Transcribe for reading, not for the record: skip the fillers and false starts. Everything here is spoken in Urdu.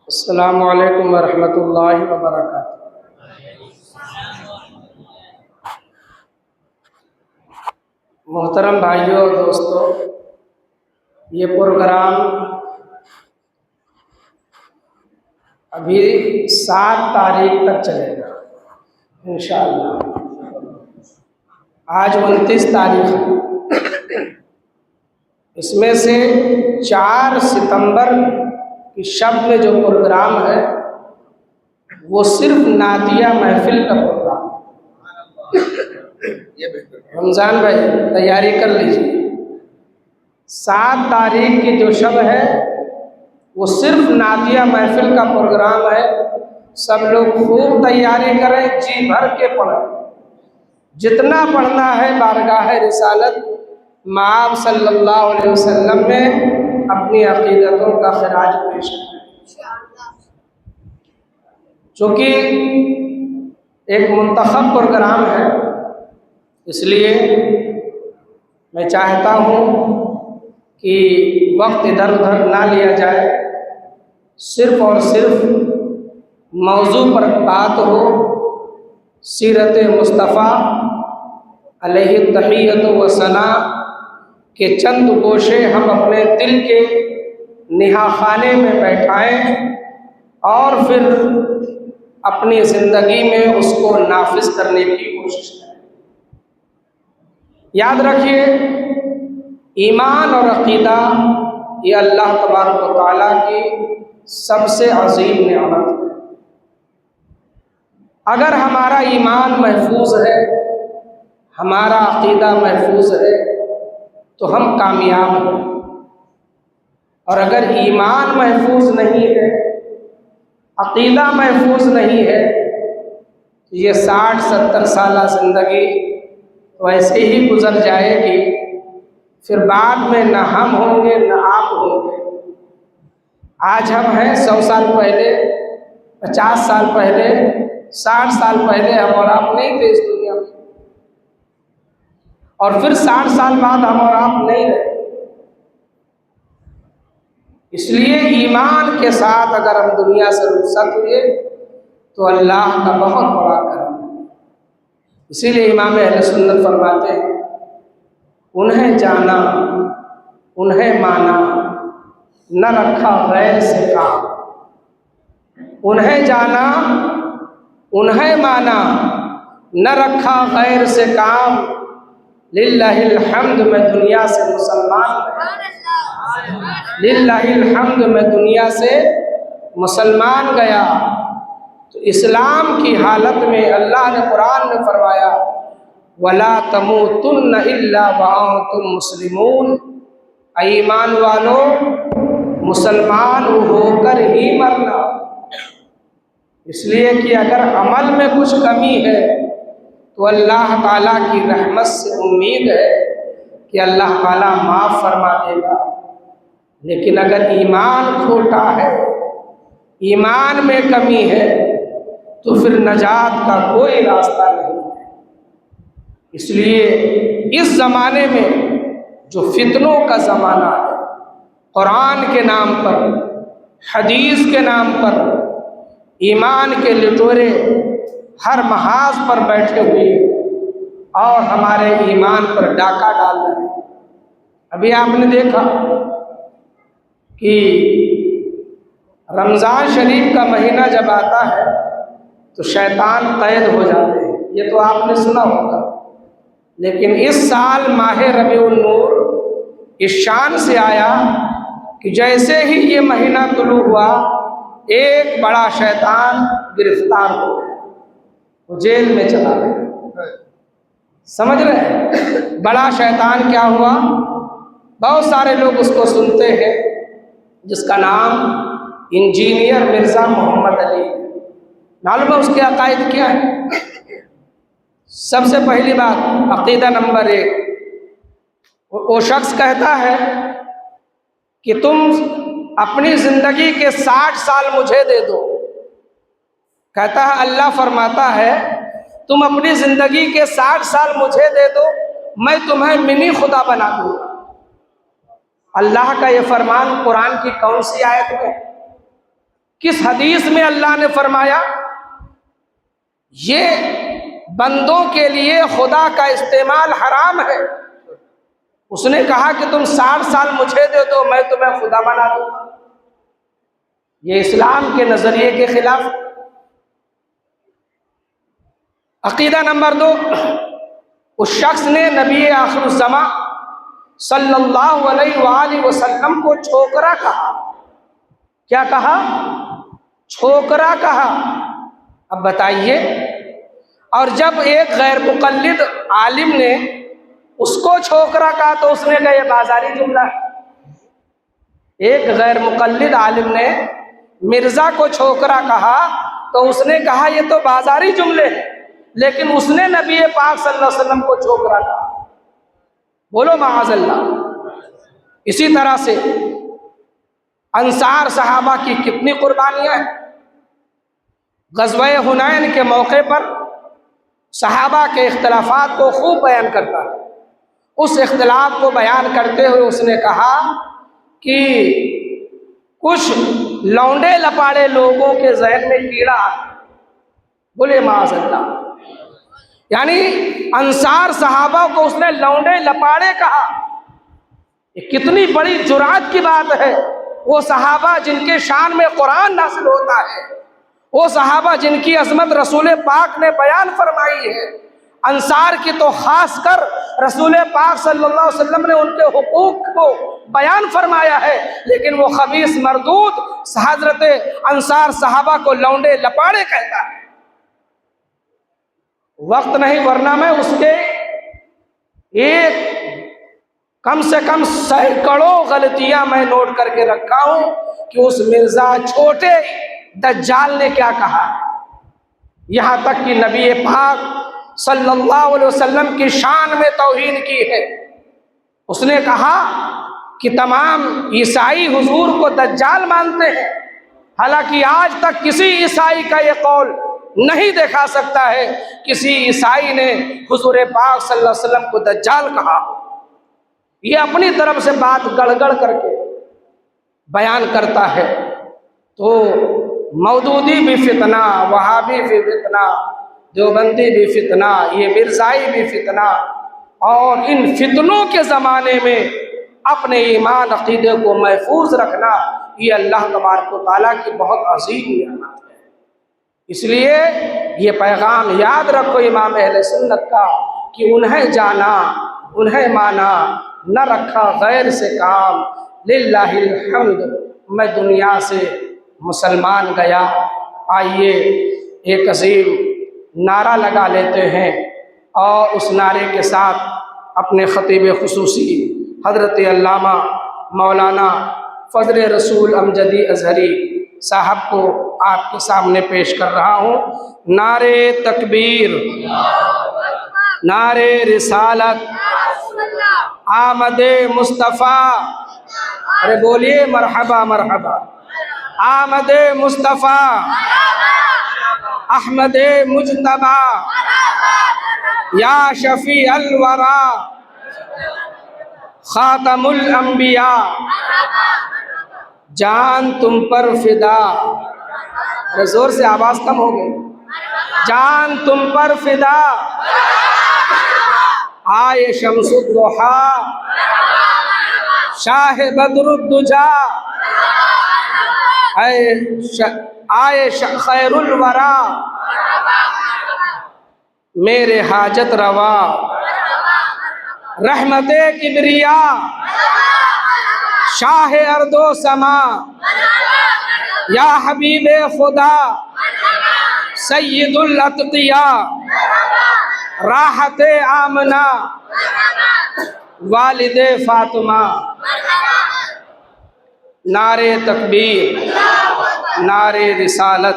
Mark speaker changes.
Speaker 1: السلام علیکم ورحمۃ اللہ وبرکاتہ۔ محترم بھائیوں اور دوستوں، یہ پروگرام ابھی 7 تاریخ تک چلے گا انشاءاللہ۔ آج 29 تاریخ ہے، اس میں سے 4 ستمبر کی شب میں جو پروگرام ہے وہ صرف نعتیہ محفل کا پروگرام ہے۔ رمضان بھائی تیاری کر لیجیے، 7 تاریخ کی جو شب ہے وہ صرف نعتیہ محفل کا پروگرام ہے۔ سب لوگ خوب تیاری کریں، جی بھر کے پڑھیں، جتنا پڑھنا ہے بارگاہ رسالت مآب صلی اللہ علیہ وسلم میں اپنی عقیدتوں کا خراج پیش کریں۔ چونکہ ایک منتخب پروگرام ہے، اس لیے میں چاہتا ہوں کہ وقت ادھر ادھر نہ لیا جائے، صرف اور صرف موضوع پر بات ہو۔ سیرت مصطفیٰ علیہ التحیۃ و ثنا کے چند گوشے ہم اپنے دل کے نہا خانے میں بیٹھائیں اور پھر اپنی زندگی میں اس کو نافذ کرنے کی کوشش کریں۔ یاد رکھیے، ایمان اور عقیدہ یہ اللہ تبارک و تعالیٰ کی سب سے عظیم نعمت ہے۔ اگر ہمارا ایمان محفوظ ہے، ہمارا عقیدہ محفوظ ہے تو ہم کامیاب ہیں، اور اگر ایمان محفوظ نہیں ہے، عقیدہ محفوظ نہیں ہے تو یہ 60-70 سالہ زندگی تو ایسے ہی گزر جائے گی، پھر بعد میں نہ ہم ہوں گے نہ آپ ہوں گے۔ آج ہم ہیں، 100 سال پہلے، 50 سال پہلے، 60 سال پہلے ہم اور آپ نہیں تھے اس دنیا میں، اور پھر 60 سال بعد ہم اور آپ نہیں رہے۔ اس لیے ایمان کے ساتھ اگر ہم دنیا سے رخصت ہوئے تو اللہ کا بہت بڑا کرم ہے۔ اسی لیے امام اہل سنت فرماتے ہیں، انہیں جانا انہیں مانا نہ رکھا غیر سے کام۔ انہیں جانا انہیں مانا نہ رکھا غیر سے کام، للہ الحمد میں دنیا سے مسلمان گیا، للہ الحمد میں دنیا سے مسلمان گیا۔ تو اسلام کی حالت میں اللہ نے قرآن میں فرمایا، وَلَا تَمُوتُنَّ إِلَّا وَأَنْتُمْ مُسْلِمُونَ، اے ایمان والو مسلمان ہو کر ہی مرنا۔ اس لیے کہ اگر عمل میں کچھ کمی ہے تو اللہ تعالیٰ کی رحمت سے امید ہے کہ اللہ تعالیٰ معاف فرما دے گا، لیکن اگر ایمان کھوٹا ہے، ایمان میں کمی ہے تو پھر نجات کا کوئی راستہ نہیں ہے۔ اس لیے اس زمانے میں جو فتنوں کا زمانہ ہے، قرآن کے نام پر، حدیث کے نام پر ایمان کے لٹورے ہر محاذ پر بیٹھے ہوئے اور ہمارے ایمان پر ڈاکہ ڈال رہے ہیں۔ ابھی آپ نے دیکھا کہ رمضان شریف کا مہینہ جب آتا ہے تو شیطان قید ہو جاتے ہیں، یہ تو آپ نے سنا ہوگا۔ لیکن اس سال ماہ ربیع النور اس شان سے آیا کہ جیسے ہی یہ مہینہ طلوع ہوا، ایک بڑا شیطان گرفتار ہو گیا، وہ جیل میں چلا گیا۔ سمجھ رہے ہیں بڑا شیطان کیا ہوا؟ بہت سارے لوگ اس کو سنتے ہیں، جس کا نام انجینئر مرزا محمد علی۔ معلوم ہے اس کے عقائد کیا ہے؟ سب سے پہلی بات، عقیدہ نمبر 1، وہ شخص کہتا ہے کہ تم اپنی زندگی کے 60 سال مجھے دے دو۔ کہتا ہے، اللہ فرماتا ہے تم اپنی زندگی کے 60 سال مجھے دے دو، میں تمہیں منی خدا بنا دوں گا۔ اللہ کا یہ فرمان قرآن کی کون سی آیت میں؟ کس حدیث میں اللہ نے فرمایا یہ بندوں کے لیے خدا کا استعمال حرام ہے؟ اس نے کہا کہ تم 60 سال مجھے دے دو میں تمہیں خدا بنا دوں گا۔ یہ اسلام کے نظریے کے خلاف۔ عقیدہ نمبر 2، اس شخص نے نبی آخر الزماں صلی اللہ علیہ وآلہ وسلم کو چھوکرا کہا۔ کیا کہا؟ چھوکرا کہا۔ اب بتائیے، اور جب ایک غیر مقلد عالم نے اس کو چھوکرا کہا تو اس نے کہا یہ بازاری جملہ ہے۔ ایک غیر مقلد عالم نے مرزا کو چھوکرا کہا تو اس نے کہا یہ تو بازاری جملے ہیں، لیکن اس نے نبی پاک صلی اللہ علیہ وسلم کو چھوکرا کہا۔ بولو معاذ اللہ۔ اسی طرح سے انصار صحابہ کی کتنی قربانیاں ہیں۔ غزوہ حنین کے موقع پر صحابہ کے اختلافات کو خوب بیان کرتا ہے۔ اس اختلاف کو بیان کرتے ہوئے اس نے کہا کہ کچھ لونڈے لپاڑے لوگوں کے ذہن میں کیڑا ہے۔ بولے معاذ اللہ۔ یعنی انصار صحابہ کو اس نے لونڈے لپاڑے کہا۔ یہ کتنی بڑی جرأت کی بات ہے۔ وہ صحابہ جن کے شان میں قرآن نازل ہوتا ہے، وہ صحابہ جن کی عظمت رسول پاک نے بیان فرمائی ہے، انصار کی تو خاص کر رسول پاک صلی اللہ علیہ وسلم نے ان کے حقوق کو بیان فرمایا ہے، لیکن وہ خبیث مردود حضرت انصار صحابہ کو لونڈے لپاڑے کہتا ہے۔ وقت نہیں ورنہ میں اس کے ایک کم سے کم سینکڑوں غلطیاں میں نوٹ کر کے رکھا ہوں کہ اس مرزا چھوٹے دجال نے کیا کہا۔ یہاں تک کہ نبی پاک صلی اللہ علیہ وسلم کی شان میں توہین کی ہے۔ اس نے کہا کہ تمام عیسائی حضور کو دجال مانتے ہیں، حالانکہ آج تک کسی عیسائی کا یہ قول نہیں دیکھا سکتا ہے کسی عیسائی نے حضور پاک صلی اللہ علیہ وسلم کو دجال کہا۔ یہ اپنی طرف سے بات گڑ گڑ کر کے بیان کرتا ہے۔ تو مودودی بھی فتنہ، وہابی بھی فتنہ، دیوبندی بھی فتنہ، یہ مرزائی بھی فتنہ، اور ان فتنوں کے زمانے میں اپنے ایمان عقیدے کو محفوظ رکھنا یہ اللہ تبارک و تعالیٰ کی بہت عظیم نعمت ہے۔ اس لیے یہ پیغام یاد رکھو امام اہل سنت کا کہ انہیں جانا، انہیں مانا، نہ رکھا غیر سے کام۔ للہ الحمد، میں دنیا سے مسلمان گیا۔ آئیے ایک عظیم نعرہ لگا لیتے ہیں اور اس نعرے کے ساتھ اپنے خطیب خصوصی حضرت علامہ مولانا فضل رسول امجدی اظہری صاحب کو آپ کے سامنے پیش کر رہا ہوں۔ نعرے تکبیر، نعرے رسالت، آمد مصطفیٰ، ارے بولیے مرحبا مرحبا، آمد مصطفیٰ، احمد مجتبیٰ، یا شفیع الورا، خاتم الانبیاء، جان تم پر فدا۔ ارے زور سے، آواز کم ہو گئی۔ جان تم پر فدا، آئے شمس الضحیٰ، شاہ بدر الدجا، آئے خیر الورا، میرے حاجت روا، رحمت کبریا، شاہ ارض و سما، یا حبیب خدا، سید الاتقیاء، راحت آمنہ، والد فاطمہ۔ نعرے تکبیر، نعرے رسالت۔